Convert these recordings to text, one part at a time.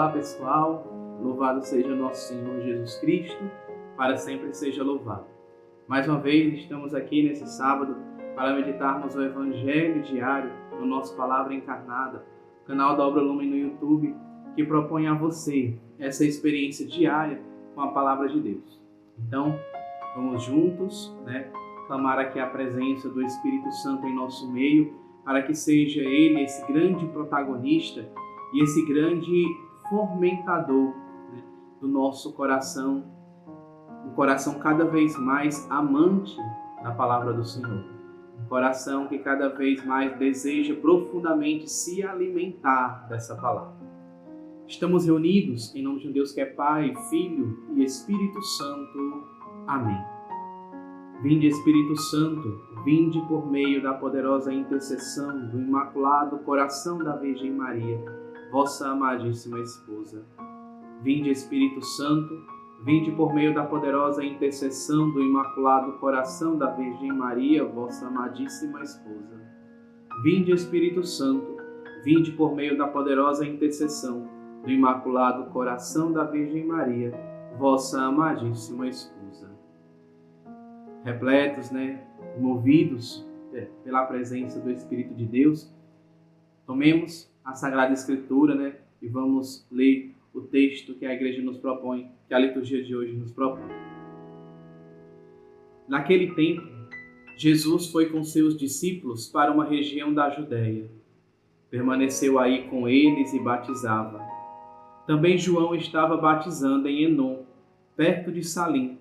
Olá pessoal, louvado seja o nosso Senhor Jesus Cristo, para sempre seja louvado. Mais uma vez estamos aqui nesse sábado para meditarmos o Evangelho diário no nosso Palavra Encarnada, canal da Obra Lumen no YouTube, que propõe a você essa experiência diária com a Palavra de Deus. Então, vamos juntos, clamar aqui a presença do Espírito Santo em nosso meio, para que seja Ele esse grande protagonista e esse grande fomentador do nosso coração, um coração cada vez mais amante da Palavra do Senhor, um coração que cada vez mais deseja profundamente se alimentar dessa Palavra. Estamos reunidos em nome de um Deus que é Pai, Filho e Espírito Santo. Amém. Vinde, Espírito Santo, vinde por meio da poderosa intercessão do Imaculado Coração da Virgem Maria, vossa amadíssima esposa. Vinde, Espírito Santo, vinde por meio da poderosa intercessão do Imaculado Coração da Virgem Maria, vossa amadíssima esposa. Vinde, Espírito Santo, vinde por meio da poderosa intercessão do Imaculado Coração da Virgem Maria, vossa amadíssima esposa. Repletos, movidos pela presença do Espírito de Deus, tomemos a Sagrada Escritura, e vamos ler o texto que a Igreja nos propõe, que a liturgia de hoje nos propõe. Naquele tempo, Jesus foi com seus discípulos para uma região da Judéia. Permaneceu aí com eles e batizava. Também João estava batizando em Enom, perto de Salim,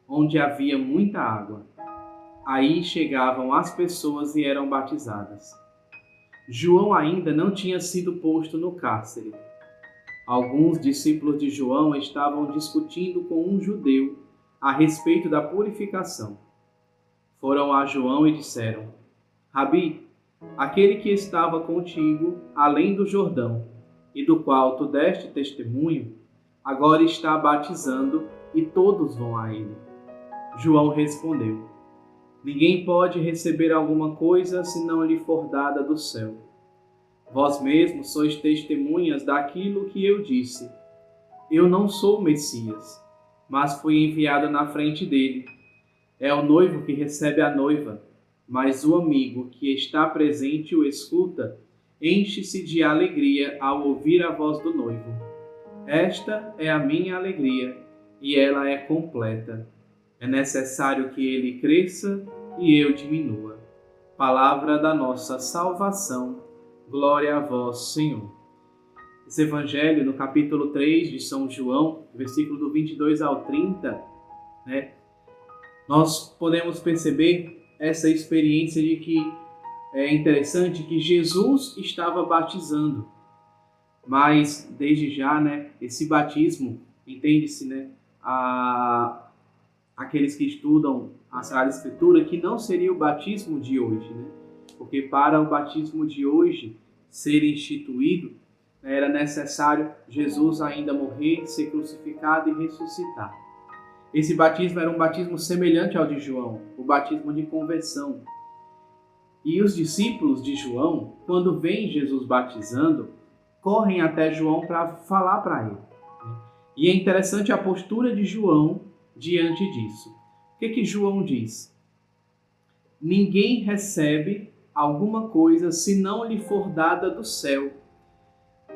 onde havia muita água. Aí chegavam as pessoas e eram batizadas. João ainda não tinha sido posto no cárcere. Alguns discípulos de João estavam discutindo com um judeu a respeito da purificação. Foram a João e disseram: Rabi, aquele que estava contigo além do Jordão, e do qual tu deste testemunho, agora está batizando e todos vão a ele. João respondeu: Ninguém pode receber alguma coisa se não lhe for dada do céu. Vós mesmos sois testemunhas daquilo que eu disse. Eu não sou o Messias, mas fui enviado na frente dele. É o noivo que recebe a noiva, mas o amigo que está presente e o escuta enche-se de alegria ao ouvir a voz do noivo. Esta é a minha alegria, e ela é completa. É necessário que ele cresça e eu diminua. Palavra da nossa salvação. Glória a vós, Senhor. Esse evangelho, no capítulo 3 de São João, versículo do 22 ao 30, nós podemos perceber essa experiência de que é interessante que Jesus estava batizando. Mas, desde já, esse batismo, entende-se, aqueles que estudam a Sagrada Escritura, que não seria o batismo de hoje, porque para o batismo de hoje ser instituído, era necessário Jesus ainda morrer, ser crucificado e ressuscitar. Esse batismo era um batismo semelhante ao de João, o batismo de conversão. E os discípulos de João, quando veem Jesus batizando, correm até João para falar para ele. E é interessante a postura de João diante disso. O que João diz? Ninguém recebe alguma coisa se não lhe for dada do céu.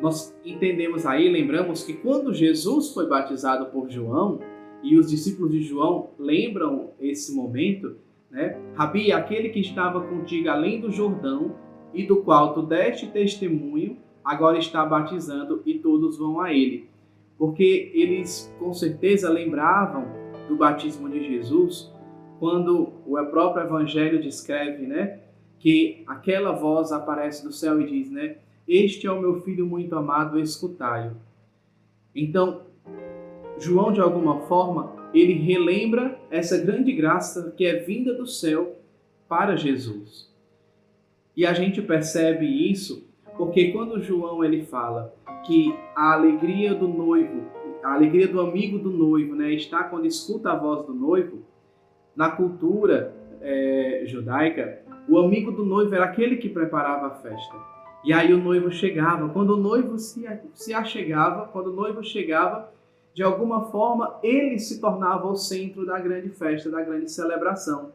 Nós entendemos aí, lembramos que quando Jesus foi batizado por João, e os discípulos de João lembram esse momento, Rabi, aquele que estava contigo além do Jordão, e do qual tu deste testemunho, agora está batizando e todos vão a ele. Porque eles com certeza lembravam do batismo de Jesus, quando o próprio Evangelho descreve, que aquela voz aparece do céu e diz, este é o meu filho muito amado, escutai-o. Então, João, de alguma forma, ele relembra essa grande graça que é vinda do céu para Jesus. E a gente percebe isso porque quando João ele fala que a alegria do noivo, a alegria do amigo do noivo, está quando escuta a voz do noivo, na cultura judaica, o amigo do noivo era aquele que preparava a festa. E aí o noivo chegava. Quando o noivo se achegava, quando o noivo chegava, de alguma forma ele se tornava o centro da grande festa, da grande celebração.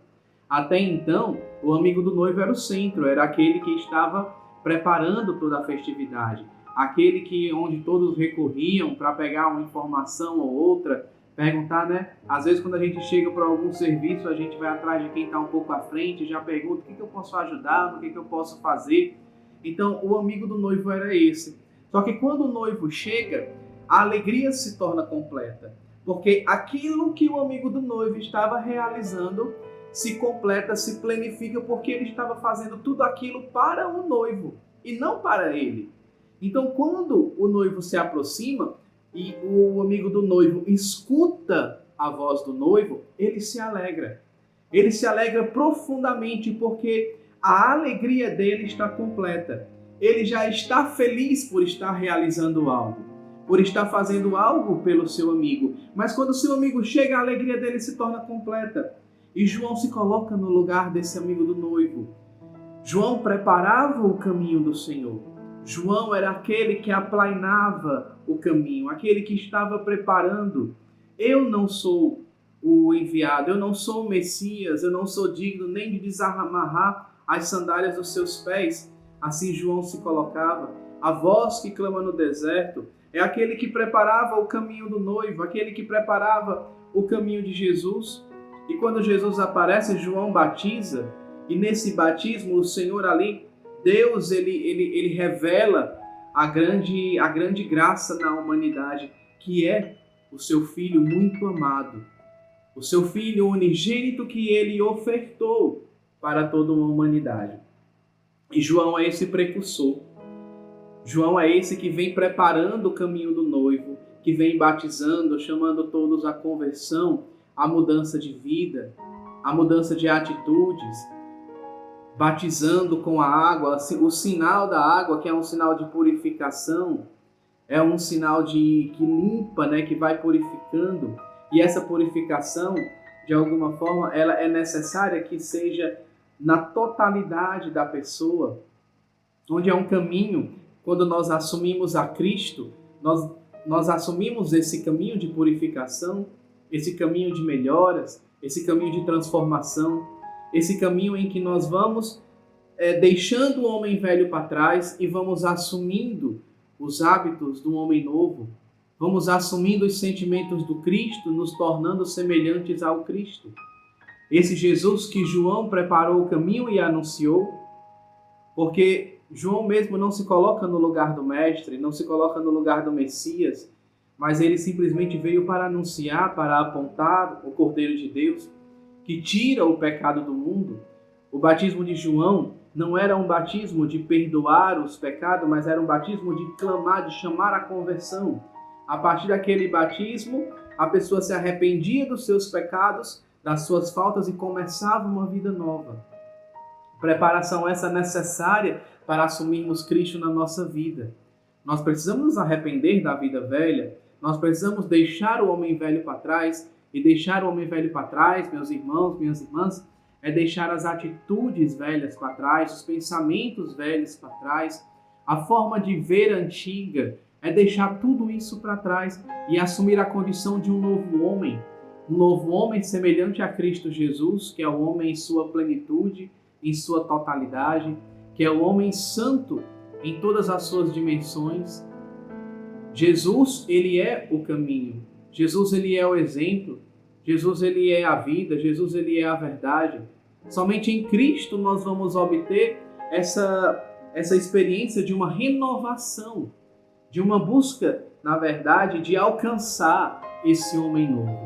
Até então, o amigo do noivo era o centro, era aquele que estava preparando toda a festividade, aquele que onde todos recorriam para pegar uma informação ou outra, perguntar, né? Às vezes quando a gente chega para algum serviço, a gente vai atrás de quem está um pouco à frente, já pergunta o que eu posso ajudar, o que eu posso fazer. Então, o amigo do noivo era esse. Só que quando o noivo chega, a alegria se torna completa, porque aquilo que o amigo do noivo estava realizando se completa, se planifica, porque ele estava fazendo tudo aquilo para o noivo e não para ele. Então, quando o noivo se aproxima e o amigo do noivo escuta a voz do noivo, ele se alegra. Ele se alegra profundamente porque a alegria dele está completa. Ele já está feliz por estar realizando algo, por estar fazendo algo pelo seu amigo. Mas quando o seu amigo chega, a alegria dele se torna completa. E João se coloca no lugar desse amigo do noivo. João preparava o caminho do Senhor. João era aquele que aplainava o caminho, aquele que estava preparando. Eu não sou o enviado, eu não sou o Messias, eu não sou digno nem de desamarrar as sandálias dos seus pés. Assim João se colocava. A voz que clama no deserto é aquele que preparava o caminho do noivo, aquele que preparava o caminho de Jesus. E quando Jesus aparece, João batiza, e nesse batismo o Senhor ali, Deus, ele revela a grande graça na humanidade, que é o seu Filho muito amado, o seu Filho unigênito que ele ofertou para toda uma humanidade. E João é esse precursor. João é esse que vem preparando o caminho do noivo, que vem batizando, chamando todos à conversão, à mudança de vida, à mudança de atitudes, batizando com a água, o sinal da água, que é um sinal de purificação, é um sinal que limpa, né, que vai purificando. E essa purificação, de alguma forma, ela é necessária que seja na totalidade da pessoa, onde é um caminho, quando nós assumimos a Cristo, nós assumimos esse caminho de purificação, esse caminho de melhoras, esse caminho de transformação, esse caminho em que nós vamos deixando o homem velho para trás e vamos assumindo os hábitos do homem novo, vamos assumindo os sentimentos do Cristo, nos tornando semelhantes ao Cristo. Esse Jesus que João preparou o caminho e anunciou, porque João mesmo não se coloca no lugar do Mestre, não se coloca no lugar do Messias, mas ele simplesmente veio para anunciar, para apontar o Cordeiro de Deus, que tira o pecado do mundo. O batismo de João não era um batismo de perdoar os pecados, mas era um batismo de clamar, de chamar a conversão. A partir daquele batismo, a pessoa se arrependia dos seus pecados, das suas faltas e começava uma vida nova. Preparação essa necessária para assumirmos Cristo na nossa vida. Nós precisamos nos arrepender da vida velha, nós precisamos deixar o homem velho para trás, e deixar o homem velho para trás, meus irmãos, minhas irmãs, é deixar as atitudes velhas para trás, os pensamentos velhos para trás, a forma de ver antiga, é deixar tudo isso para trás e assumir a condição de um novo homem semelhante a Cristo Jesus, que é o homem em sua plenitude, em sua totalidade, que é o homem santo em todas as suas dimensões. Jesus, ele é o caminho. Jesus, ele é o exemplo. Jesus, ele é a vida. Jesus, ele é a verdade. Somente em Cristo nós vamos obter essa experiência de uma renovação, de uma busca, na verdade, de alcançar esse homem novo.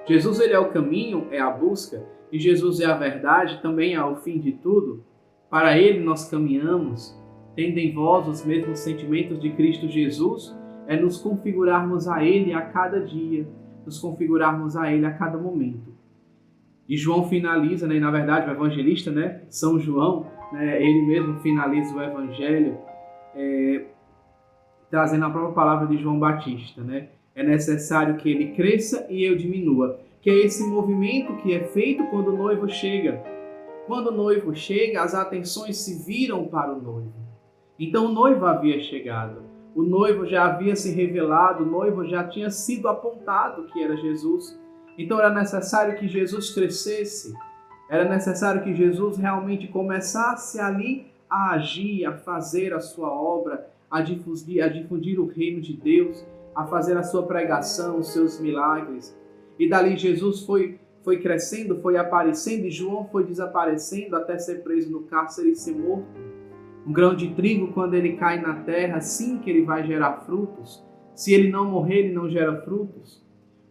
Jesus, ele é o caminho, é a busca, e Jesus é a verdade, também é o fim de tudo. Para ele nós caminhamos, tendo em vós os mesmos sentimentos de Cristo Jesus, é nos configurarmos a ele a cada dia, nos configurarmos a ele a cada momento. E João finaliza, né, na verdade o evangelista, né, São João, né, ele mesmo finaliza o evangelho trazendo a própria palavra de João Batista, né? É necessário que ele cresça e eu diminua, que é esse movimento que é feito quando o noivo chega. Quando o noivo chega, as atenções se viram para o noivo. Então o noivo havia chegado, o noivo já havia se revelado, o noivo já tinha sido apontado que era Jesus. Então era necessário que Jesus crescesse, era necessário que Jesus realmente começasse ali a agir, a fazer a sua obra, a difundir o reino de Deus, a fazer a sua pregação, os seus milagres. E dali Jesus foi crescendo, foi aparecendo, e João foi desaparecendo até ser preso no cárcere e ser morto. Um grão de trigo, quando ele cai na terra, sim que ele vai gerar frutos. Se ele não morrer, ele não gera frutos.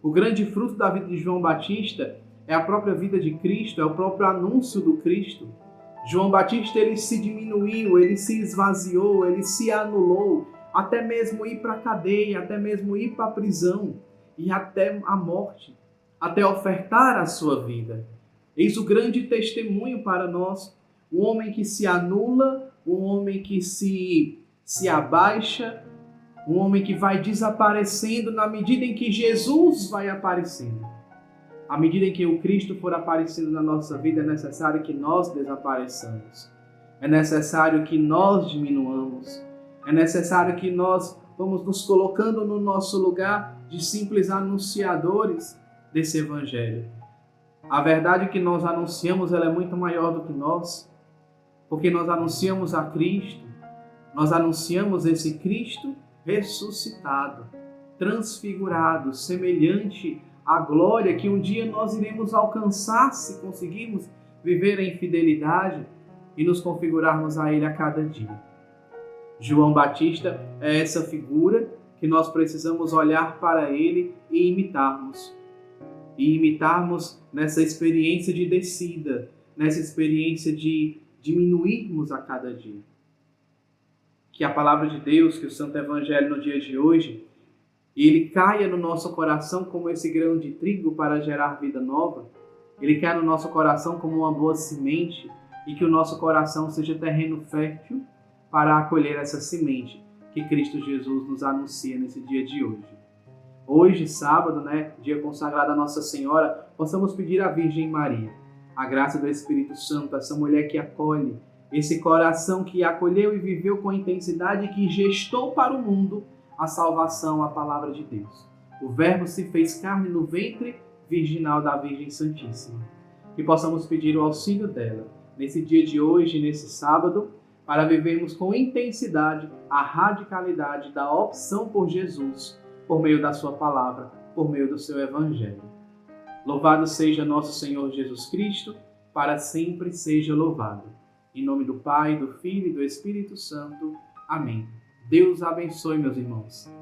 O grande fruto da vida de João Batista é a própria vida de Cristo, é o próprio anúncio do Cristo. João Batista, ele se diminuiu, ele se esvaziou, ele se anulou, até mesmo ir para a cadeia, até mesmo ir para a prisão e até a morte, até ofertar a sua vida. Eis o grande testemunho para nós, o homem que se anula, um homem que se abaixa, um homem que vai desaparecendo na medida em que Jesus vai aparecendo. À medida em que o Cristo for aparecendo na nossa vida, é necessário que nós desapareçamos. É necessário que nós diminuamos. É necessário que nós vamos nos colocando no nosso lugar de simples anunciadores desse Evangelho. A verdade que nós anunciamos, ela é muito maior do que nós, porque nós anunciamos a Cristo, nós anunciamos esse Cristo ressuscitado, transfigurado, semelhante à glória que um dia nós iremos alcançar se conseguirmos viver em fidelidade e nos configurarmos a Ele a cada dia. João Batista é essa figura que nós precisamos olhar para Ele e imitarmos. E imitarmos nessa experiência de descida, nessa experiência de diminuirmos a cada dia. Que a palavra de Deus, que o Santo Evangelho no dia de hoje, ele caia no nosso coração como esse grão de trigo para gerar vida nova. Ele caia no nosso coração como uma boa semente e que o nosso coração seja terreno fértil para acolher essa semente que Cristo Jesus nos anuncia nesse dia de hoje. Hoje, sábado, dia consagrado a Nossa Senhora, possamos pedir à Virgem Maria a graça do Espírito Santo, essa mulher que acolhe, esse coração que acolheu e viveu com intensidade e que gestou para o mundo a salvação, a palavra de Deus. O Verbo se fez carne no ventre virginal da Virgem Santíssima. Que possamos pedir o auxílio dela nesse dia de hoje, nesse sábado, para vivermos com intensidade a radicalidade da opção por Jesus, por meio da sua palavra, por meio do seu Evangelho. Louvado seja nosso Senhor Jesus Cristo, para sempre seja louvado. Em nome do Pai, do Filho e do Espírito Santo. Amém. Deus abençoe, meus irmãos.